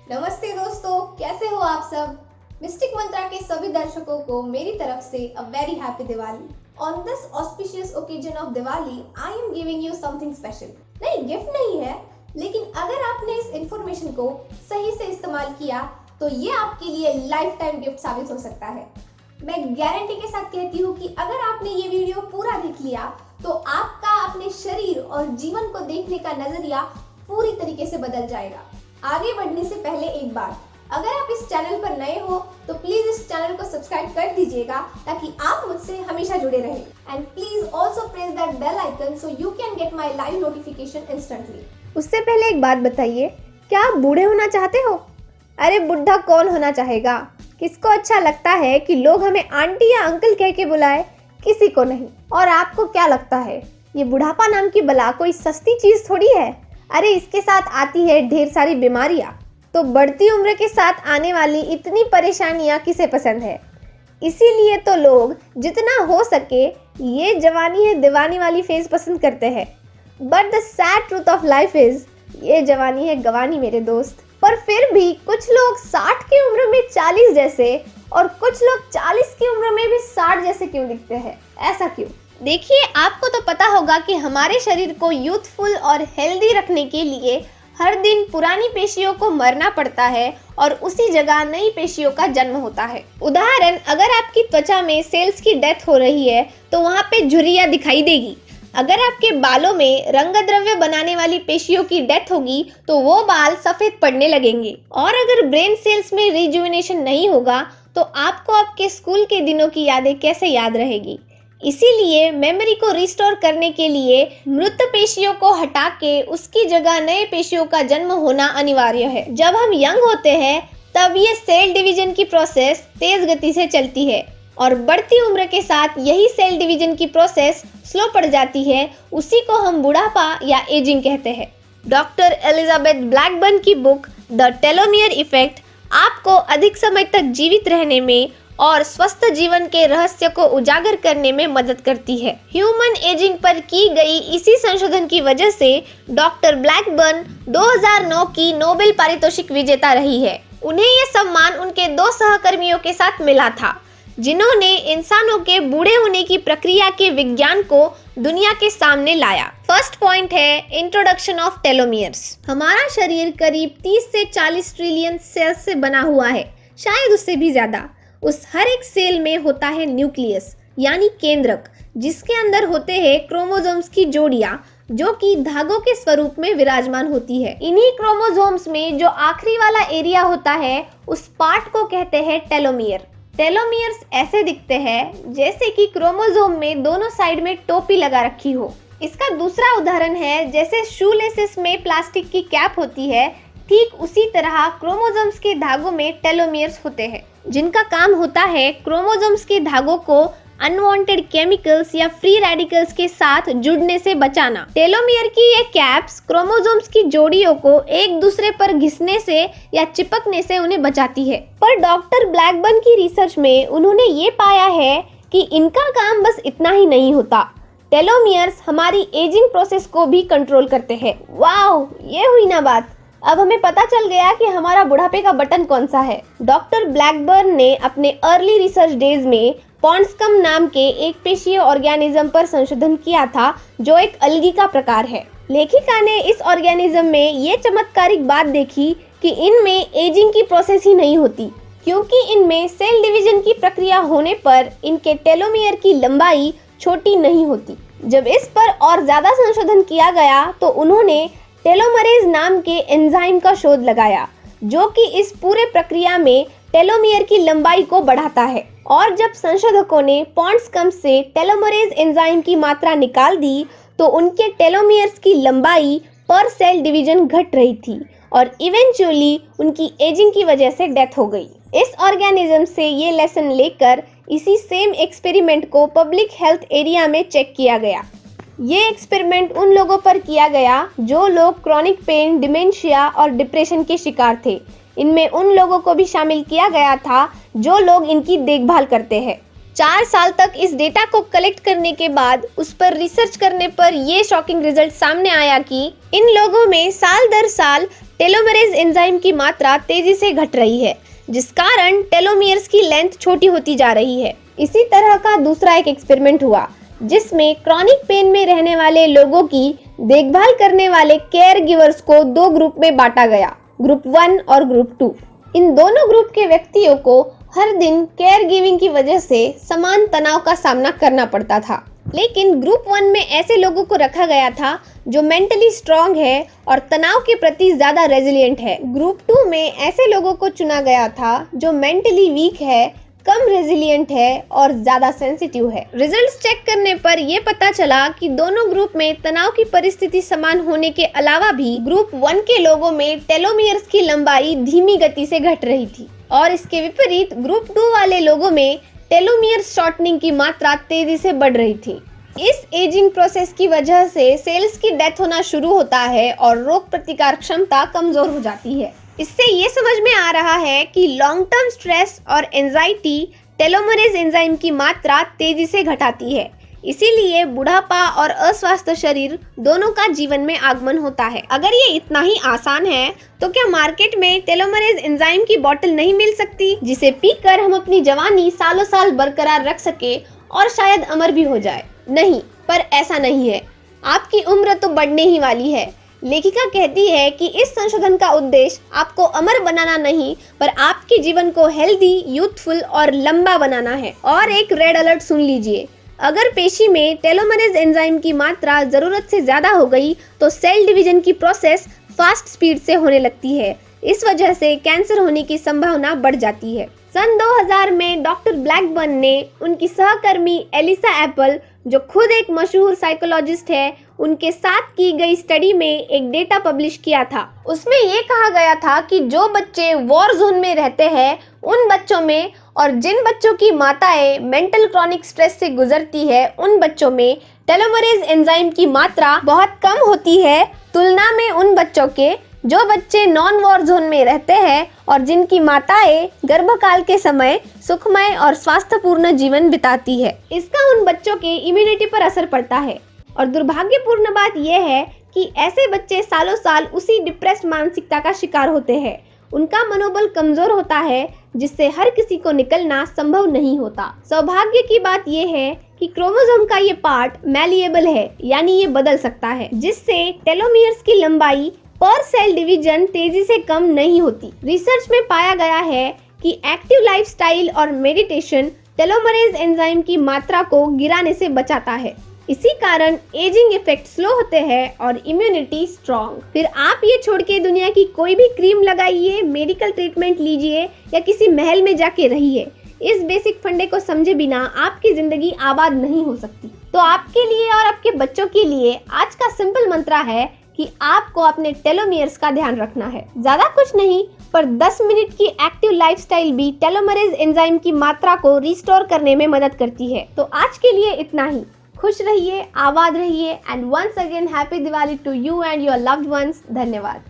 नमस्ते दोस्तों, कैसे हो आप सब। मिस्टिक मंत्रा के सभी दर्शकों को मेरी तरफ से a very happy Diwali. On this auspicious occasion of Diwali I am giving you something special. नहीं, गिफ्ट नहीं है, लेकिन अगर आपने इस इंफॉर्मेशन को सही से इस्तेमाल किया तो ये आपके लिए लाइफ टाइम गिफ्ट साबित हो सकता है। मैं गारंटी के साथ कहती हूँ कि अगर आपने ये वीडियो पूरा देख लिया तो आपका अपने शरीर और जीवन को देखने का नजरिया पूरी तरीके से बदल जाएगा। आगे बढ़ने से पहले एक बात, अगर आप इस चैनल पर नए हो तो प्लीज इस चैनल को सब्सक्राइब कर दीजिएगा ताकि आप मुझसे हमेशा जुड़े रहें। And please also press that bell icon so you can get my live notification instantly. उससे पहले एक बात बताइए, क्या आप बूढ़े होना चाहते हो? अरे बुढ़ा कौन होना चाहेगा? किसको अच्छा लगता है कि लोग हमें आंटी या अंकल कह के बुलाए? किसी को नहीं। और आपको क्या लगता है ये बुढ़ापा नाम की बला कोई सस्ती चीज थोड़ी है? अरे इसके साथ आती है ढेर सारी बीमारियां। तो बढ़ती उम्र के साथ आने वाली इतनी परेशानियां किसे पसंद है? इसीलिए तो लोग जितना हो सके ये जवानी है दीवानी वाली फेज पसंद करते हैं। But the sad truth of life is ये जवानी है गवानी मेरे दोस्त। पर फिर भी कुछ लोग 60 की उम्र में 40 जैसे और कुछ लोग 40 की उम्र में भी 60 जैसे क्यों दिखते हैं? ऐसा क्यों? देखिए, आपको तो पता होगा कि हमारे शरीर को यूथफुल और हेल्दी रखने के लिए हर दिन पुरानी पेशियों को मरना पड़ता है और उसी जगह नई पेशियों का जन्म होता है। उदाहरण, अगर आपकी त्वचा में सेल्स की डेथ हो रही है तो वहाँ पे झुर्रियाँ दिखाई देगी। अगर आपके बालों में रंग द्रव्य बनाने वाली पेशियों की डेथ होगी तो वो बाल सफेद पड़ने लगेंगे। और अगर ब्रेन सेल्स में रिजुविनेशन नहीं होगा तो आपको आपके स्कूल के दिनों की यादें कैसे याद रहेगी? इसीलिए मेमोरी को रिस्टोर करने के लिए मृत पेशियों को हटा के उसकी जगह नए पेशियों का जन्म होना अनिवार्य है। जब हम यंग होते हैं तब ये सेल डिवीजन की प्रोसेस तेज गति से चलती है और बढ़ती उम्र के साथ यही सेल डिवीजन की प्रोसेस स्लो पड़ जाती है। उसी को हम बुढ़ापा या एजिंग कहते हैं। डॉक्टर एलिजाबेथ ब्लैकबर्न की बुक द टेलोमियर इफेक्ट आपको अधिक समय तक जीवित रहने में और स्वस्थ जीवन के रहस्य को उजागर करने में मदद करती है। ह्यूमन एजिंग पर की गई इसी संशोधन की वजह से डॉक्टर ब्लैकबर्न 2009 की नोबेल पारितोषिक विजेता रही है। उन्हें यह सम्मान उनके 2 सहकर्मियों के साथ मिला था जिन्होंने इंसानों के बूढ़े होने की प्रक्रिया के विज्ञान को दुनिया के सामने लाया। फर्स्ट पॉइंट है इंट्रोडक्शन ऑफ टेलोमियर्स। हमारा शरीर करीब 30 से 40 ट्रिलियन सेल्स से बना हुआ है, शायद उससे भी ज्यादा। उस हर एक सेल में होता है न्यूक्लियस यानी केंद्रक, जिसके अंदर होते हैं क्रोमोसोम्स की जोड़ियां जो कि धागों के स्वरूप में विराजमान होती है। इन्हीं क्रोमोसोम्स में जो आखिरी वाला एरिया होता है उस पार्ट को कहते हैं टेलोमियर। टेलोमियर्स ऐसे दिखते हैं जैसे कि क्रोमोसोम में दोनों साइड में टोपी लगा रखी हो। इसका दूसरा उदाहरण है जैसे शूलेसेस में प्लास्टिक की कैप होती है, ठीक उसी तरह क्रोमोसोम्स के धागों में टेलोमियर्स होते हैं जिनका काम होता है क्रोमोसोम्स के धागों को अनवांटेड केमिकल्स या फ्री रेडिकल्स के साथ जुड़ने से बचाना। टेलोमियर की ये कैप्स क्रोमोसोम्स की जोड़ियों को एक दूसरे पर घिसने से या चिपकने से उन्हें बचाती है। पर डॉक्टर ब्लैकबर्न की रिसर्च में उन्होंने ये पाया है कि इनका काम बस इतना ही नहीं होता। टेलोमियर्स हमारी एजिंग प्रोसेस को भी कंट्रोल करते हैं। वाओ, ये हुई ना बात। अब हमें पता चल गया कि हमारा बुढ़ापे का बटन कौन सा है। डॉक्टर ब्लैकबर्न ने अपने अर्ली रिसर्च डेज में पॉन्ड्सकम नाम के एक पेशीय ऑर्गेनिज्म पर संशोधन किया था जो एक अलगी का प्रकार है। लेखिका ने इस ऑर्गेनिज्म में ये चमत्कारिक बात देखी कि इनमें एजिंग की प्रोसेस ही नहीं होती, क्योंकि इनमें सेल डिवीजन की प्रक्रिया होने पर इनके टेलोमियर की लंबाई छोटी नहीं होती। जब इस पर और ज्यादा संशोधन किया गया तो उन्होंने टेलोमरेज नाम के एंजाइम का शोध लगाया जो कि इस पूरे प्रक्रिया में टेलोमियर की लंबाई को बढ़ाता है। और जब संशोधकों ने पॉन्ड्सकम से टेलोमरेज एंजाइम की मात्रा निकाल दी तो उनके टेलोमियर्स की लंबाई पर सेल डिवीजन घट रही थी और इवेंचुअली उनकी एजिंग की वजह से डेथ हो गई। इस ऑर्गेनिज्म से ये लेसन लेकर इसी सेम एक्सपेरिमेंट को पब्लिक हेल्थ एरिया में चेक किया गया। ये एक्सपेरिमेंट उन लोगों पर किया गया जो लोग क्रॉनिक पेन, डिमेंशिया और डिप्रेशन के शिकार थे। इनमें उन लोगों को भी शामिल किया गया था जो लोग इनकी देखभाल करते हैं। 4 साल तक इस डेटा को कलेक्ट करने के बाद उस पर रिसर्च करने पर ये शॉकिंग रिजल्ट सामने आया कि इन लोगों में साल दर साल टेलोमेरेज एंजाइम की मात्रा तेजी से घट रही है, जिस कारण टेलोमियर्स की लेंथ छोटी होती जा रही है। इसी तरह का दूसरा एक एक्सपेरिमेंट हुआ, जिसमें क्रॉनिक पेन में रहने वाले लोगों की देखभाल करने वाले केयर गिवर्स को 2 ग्रुप में बांटा गया, ग्रुप 1 और ग्रुप 2। इन दोनों ग्रुप के व्यक्तियों को हर दिन केयर गिविंग की वजह से समान तनाव का सामना करना पड़ता था, लेकिन ग्रुप 1 में ऐसे लोगों को रखा गया था जो मेंटली स्ट्रांग है और तनाव के प्रति ज्यादा रेजिलिएंट है। ग्रुप 2 में ऐसे लोगों को चुना गया था जो मेंटली वीक है, कम रेजिलिएंट है और ज्यादा सेंसिटिव है। रिजल्ट्स चेक करने पर यह पता चला कि दोनों ग्रुप में तनाव की परिस्थिति समान होने के अलावा भी ग्रुप 1 के लोगों में टेलोमियर्स की लंबाई धीमी गति से घट रही थी और इसके विपरीत ग्रुप 2 वाले लोगों में टेलोमियर शॉर्टनिंग की मात्रा तेजी से बढ़ रही थी। इस एजिंग प्रोसेस की वजह से सेल्स की डेथ होना शुरू होता है और रोग प्रतिकार क्षमता कमजोर हो जाती है। इससे ये समझ में आ रहा है कि लॉन्ग टर्म स्ट्रेस और एंजाइटी टेलोमेरेज एंजाइम की मात्रा तेजी से घटाती है। इसीलिए बुढ़ापा और अस्वस्थ शरीर दोनों का जीवन में आगमन होता है। अगर ये इतना ही आसान है तो क्या मार्केट में टेलोमेरेज एंजाइम की बोतल नहीं मिल सकती, जिसे पीकर हम अपनी जवानी सालों साल बरकरार रख सके और शायद अमर भी हो जाए? नहीं, पर ऐसा नहीं है। आपकी उम्र तो बढ़ने ही वाली है। लेखिका कहती है कि इस संशोधन का उद्देश्य आपको अमर बनाना नहीं, पर आपके जीवन को हेल्दी, यूथफुल और लंबा बनाना है। और एक रेड अलर्ट सुन लीजिए, अगर पेशी में टेलोमेरेज एंजाइम की मात्रा जरूरत से ज्यादा हो गई तो सेल डिवीजन की प्रोसेस फास्ट स्पीड से होने लगती है। इस वजह से कैंसर होने की संभावना बढ़ जाती है। सन 2000 में डॉक्टर ब्लैकबर्न ने उनकी सहकर्मी एलिसा एप्पल, जो खुद एक मशहूर साइकोलॉजिस्ट है, उनके साथ की गई स्टडी में एक डेटा पब्लिश किया था। उसमें ये कहा गया था कि जो बच्चे वॉर जोन में रहते हैं उन बच्चों में और जिन बच्चों की माताएं मेंटल क्रॉनिक स्ट्रेस से गुजरती है उन बच्चों में टेलोमेरेज एंजाइम की मात्रा बहुत कम होती है, तुलना में उन बच्चों के जो बच्चे नॉन वॉर जोन में रहते हैं और जिनकी माताएं गर्भकाल के समय सुखमय और स्वास्थ्यपूर्ण जीवन बिताती है। इसका उन बच्चों के इम्यूनिटी पर असर पड़ता है और दुर्भाग्यपूर्ण बात यह है कि ऐसे बच्चे सालों साल उसी डिप्रेस्ड मानसिकता का शिकार होते हैं। उनका मनोबल कमजोर होता है, जिससे हर किसी को निकलना संभव नहीं होता। सौभाग्य की बात यह है कि क्रोमोसोम का ये पार्ट मैलिएबल है, यानी ये बदल सकता है, जिससे टेलोमियर्स की लंबाई पर सेल डिवीजन तेजी से कम नहीं होती। रिसर्च में पाया गया है कि एक्टिव लाइफस्टाइल और मेडिटेशन टेलोमेरेज एंजाइम की मात्रा को गिराने से बचाता है। इसी कारण एजिंग इफेक्ट स्लो होते हैं और इम्यूनिटी स्ट्रॉन्ग। फिर आप ये छोड़ के दुनिया की कोई भी क्रीम लगाइए, मेडिकल ट्रीटमेंट लीजिए या किसी महल में जाके रहिए, इस बेसिक फंडे को समझे बिना आपकी जिंदगी आबाद नहीं हो सकती। तो आपके लिए और आपके बच्चों के लिए आज का सिंपल मंत्रा है कि आपको अपने टेलोमियर्स का ध्यान रखना है। ज्यादा कुछ नहीं, पर 10 मिनट की एक्टिव लाइफस्टाइल भी टेलोमेरेज एंजाइम की मात्रा को रिस्टोर करने में मदद करती है। तो आज के लिए इतना ही। खुश रहिए, आबाद रहिए and once again happy Diwali to you and your loved ones. धन्यवाद।